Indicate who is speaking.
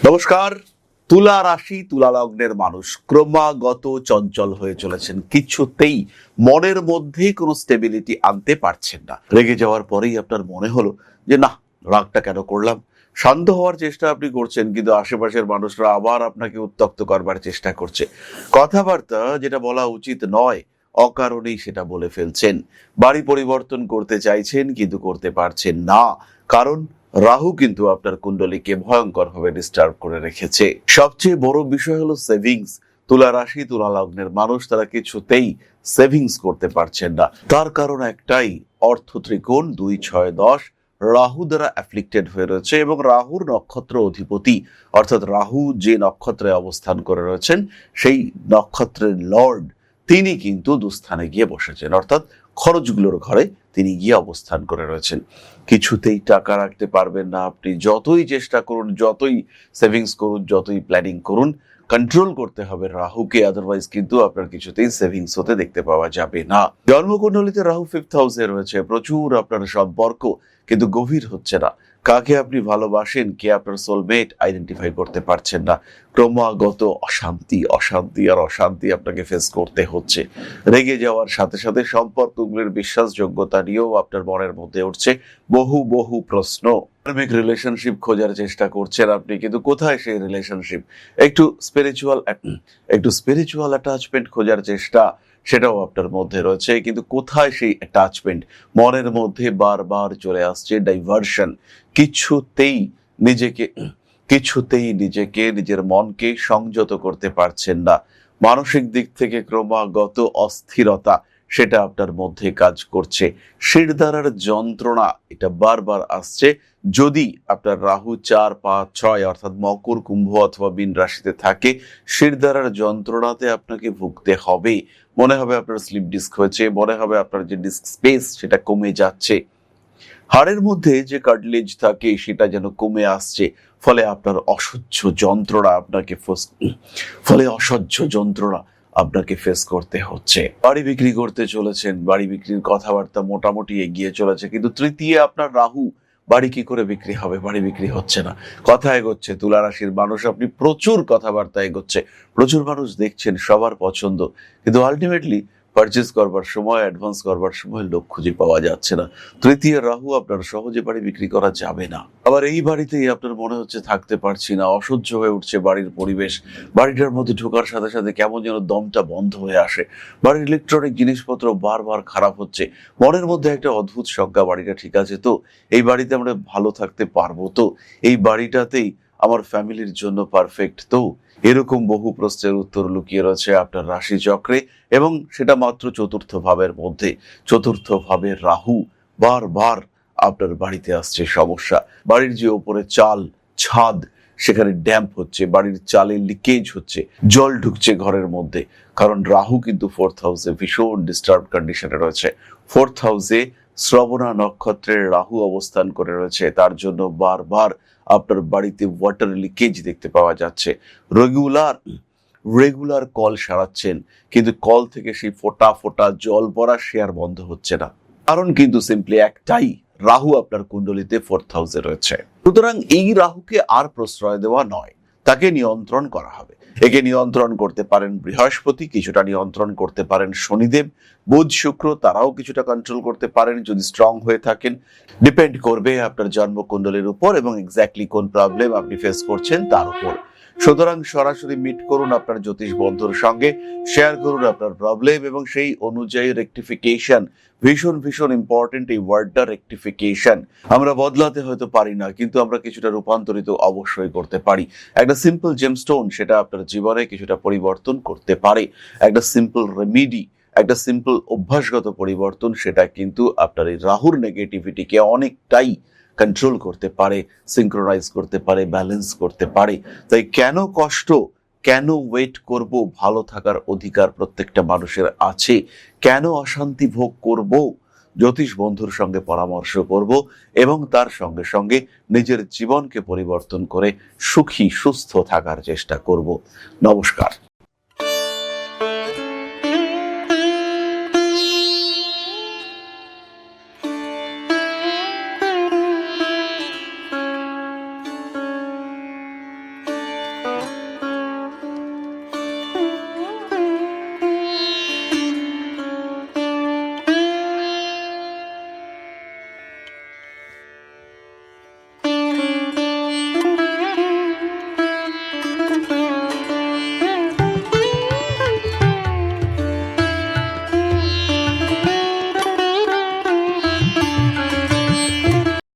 Speaker 1: নমস্কার। তুলা রাশি, তুলা লগ্নের মানুষ ক্রমাগত চঞ্চল হয়ে চলেছেন, কিছুতেই মনের মধ্যে কোনো স্টেবিলিটি আনতে পারছেন না। রেগে যাওয়ার পরেই আপনার মনে হলো যে না, রাগটা কেন করলাম। শান্ত হওয়ার চেষ্টা আপনি করছেন, কিন্তু আশেপাশের মানুষরা আবার আপনাকে উত্ত্যক্ত করবার চেষ্টা করছে। কথাবার্তা যেটা বলা উচিত নয়, অকারণেই সেটা বলে ফেলছেন। বাড়ি পরিবর্তন করতে চাইছেন কিন্তু করতে পারছেন না, কারণ রাহু কিন্তু আপনার কুণ্ডলীকে ভয়ঙ্কর ভাবে ডিস্টার্ব করে রেখেছে। সবচেয়ে বড় বিষয় হলো সেভিংস। তুলা রাশি, তুলা লগ্নের মানুষ তারা কিছুতেই সেভিংস করতে পারছেন না। তার কারণ একটাই, অর্থ ত্রিকোণ 2, 6, 10 রাহু দ্বারা অ্যাফ্লিক্টেড হয়ে রয়েছে, এবং রাহুর নক্ষত্র অধিপতি অর্থাৎ রাহু যে নক্ষত্রে অবস্থান করে রয়েছেন সেই নক্ষত্রের লর্ড তিনি কিন্তু দুস্থানে গিয়ে বসেছেন, অর্থাৎ খরচগুলোর ঘরে তিনি গিয়ে অবস্থান করে রয়েছেন। কিছুতেই টাকা রাখতে পারবেন না আপনি, যতই চেষ্টা করুন, যতই সেভিংস করুন, যতই প্ল্যানিং করুন, কন্ট্রোল করতে হবে রাহুকে, আদারওয়াইজ কিন্তু আপনার কিছুতেই সেভিংস হতে দেখতে পাওয়া যাবে না। জন্মকুণ্ডলিতে রাহু 5th হাউসে রয়েছে, প্রচুর আপনার সম্পর্ক কিন্তু গভীর হচ্ছে না। কাকে আপনি ভালোবাসেন, কে আপনার সোলমেট আইডেন্টিফাই করতে পারছেন না। ক্রমাগত অশান্তি অশান্তি আর অশান্তি আপনাকে ফেস করতে হচ্ছে। রেগে যাওয়ার সাথে সাথে সম্পর্কগুলির বিশ্বাসযোগ্যতা নিয়েও আপনার মনের মধ্যে উঠছে বহু বহু প্রশ্ন। কার্মিক রিলেশনশিপ খোঁজার চেষ্টা করছেন আপনি, কিন্তু কোথায় সেই রিলেশনশিপ? একটু স্পিরিচুয়াল অ্যাটাচমেন্ট খোঁজার চেষ্টা, সেটাও আপনার মধ্যে রয়েছে, কিন্তু কোথায় সেই অ্যাটাচমেন্ট? মনের মধ্যে বারবার চলে আসছে ডাইভার্সন। কিছুতেই নিজেকে নিজের মনকে সংযত করতে পারছেন না। মানসিক দিক থেকে ক্রমাগত অস্থিরতা সেটা আপনার মধ্যে কাজ করছে। শিরদাঁড়ার যন্ত্রণা এটা বারবার আসছে। যদি আপনার রাহু 4, 5, 6 অর্থাৎ মকর, কুম্ভ অথবা মীন রাশিতে থাকে, শিরদাঁড়ার যন্ত্রণাতে আপনাকে ভুগতে হবে। মনে হবে আপনার স্লিপ ডিস্ক হয়েছে, মনে হবে আপনার যে ডিস্ক স্পেস সেটা কমে যাচ্ছে, হাড়ের মধ্যে যে কার্টিলেজ থাকে সেটা যেন কমে আসছে, ফলে আপনার অসহ্য যন্ত্রণা আপনাকে ফেস করতে হচ্ছে। বাড়ি বিক্রি করতে চলেছেন, বাড়ি বিক্রির কথাবার্তা মোটামুটি এগিয়ে চলেছে, কিন্তু তৃতীয় আপনার রাহু, বাড়ি কি করে বিক্রি হবে? বাড়ি বিক্রি হচ্ছে না, কথা এগোচ্ছে। তুলা রাশির মানুষ, আপনি প্রচুর কথাবার্তা এগোচ্ছে, প্রচুর মানুষ দেখছেন, সবার পছন্দ, কিন্তু আলটিমেটলি পারচেজ করবার সময়, অ্যাডভান্স করবার সময় লোক খুঁজে পাওয়া যাচ্ছে না। তৃতীয় রাহু, আপনার সহজে বাড়ি বিক্রি করা যাবে না। আবার এই বাড়িতেই আপনার মনে হচ্ছে থাকতে পারছি না, অসহ্য হয়ে উঠছে বাড়ির পরিবেশ। বাড়িটার মধ্যে ঢোকার সাথে সাথে কেমন যেন দমটা বন্ধ হয়ে আসে। বাড়ির ইলেকট্রনিক জিনিসপত্র বারবার খারাপ হচ্ছে। মনের মধ্যে একটা অদ্ভুত শঙ্কা, বাড়িটা ঠিক আছে তো? এই বাড়িতে আমরা ভালো থাকতে পারবো তো? এই বাড়িটাতেই আমার ফ্যামিলির জন্য পারফেক্ট তো? এরকম বহু প্রশ্নের উত্তর লুকিয়ে রয়েছে আপনার রাশি চক্রে, এবং সেটা মাত্র 4th ভাবের মধ্যে। 4th ভাবের রাহু বারবার আপনার বাড়িতে আসছে সমস্যা। বাড়ির যে ওপরে চাল, ছাদ, সেখানে ড্যাম্প হচ্ছে, বাড়ির চালে লিকেজ হচ্ছে, জল ঢুকছে ঘরের মধ্যে, কারণ রাহু কিন্তু 4th হাউসে ভীষণ ডিস্টার্ব কন্ডিশনে রয়েছে। 4th হাউসে শ্রবণা নক্ষত্রের রাহু অবস্থান করে রয়েছে, তার জন্য বারবার আপনার বাড়িতে ওয়াটার লিকেজ দেখতে পাওয়া যাচ্ছে। রেগুলার কল সারাচ্ছেন, কিন্তু কল থেকে সেই ফোটা ফোটা জল পড়া সে আর বন্ধ হচ্ছে না। কারণ কিন্তু সিম্পলি একটাই, রাহু আপনার কুণ্ডলিতে 4th হাউসে রয়েছে। সুতরাং এই রাহুকে আর প্রশ্রয় দেওয়া নয়, তাকে নিয়ন্ত্রণ করা হবে। একে নিয়ন্ত্রণ করতে পারেন বৃহস্পতি, কিছুটা নিয়ন্ত্রণ করতে পারেন শনিদেব, বুধ, শুক্র, তারাও কিছুটা কন্ট্রোল করতে পারেন যদি স্ট্রং হয়ে থাকেন। ডিপেন্ড করবে আপনার জন্মকুণ্ডলীর উপর এবং এক্স্যাক্টলি কোন প্রবলেম আপনি ফেস করছেন তার উপর। সুতরাং সরাসরি মিট করুন আপনার জ্যোতিষ বন্ধুর সঙ্গে, শেয়ার করুন আপনার প্রবলেম, এবং সেই অনুযায়ী রেকটিফিকেশন। ভীষণ ইম্পর্টেন্ট এই ওয়ার্ডটা, রেকটিফিকেশন। আমরা বদলাতে হয়তো পারি না, কিন্তু আমরা কিছুটা রূপান্তরিত অবশ্যই করতে পারি। একটা সিম্পল জেমস্টোন সেটা আপনার জীবনে কিছুটা পরিবর্তন করতে পারে। একটা সিম্পল রেমিডি, একটা সিম্পল অভ্যাসগত পরিবর্তন, সেটা কিন্তু আপনার এই রাহুর নেগেটিভিটিকে অনেকটাই কন্ট্রোল করতে পারে, সিঙ্ক্রোনাইজ করতে পারে, ব্যালেন্স করতে পারে। তাই কেন কষ্ট, কেন ওয়েট করব? ভালো থাকার অধিকার প্রত্যেকটা মানুষের আছে। কেন অশান্তি ভোগ করব? জ্যোতিষ বন্ধুর সঙ্গে পরামর্শ করব, এবং তার সঙ্গে সঙ্গে নিজের জীবনকে পরিবর্তন করে সুখী সুস্থ থাকার চেষ্টা করব। নমস্কার।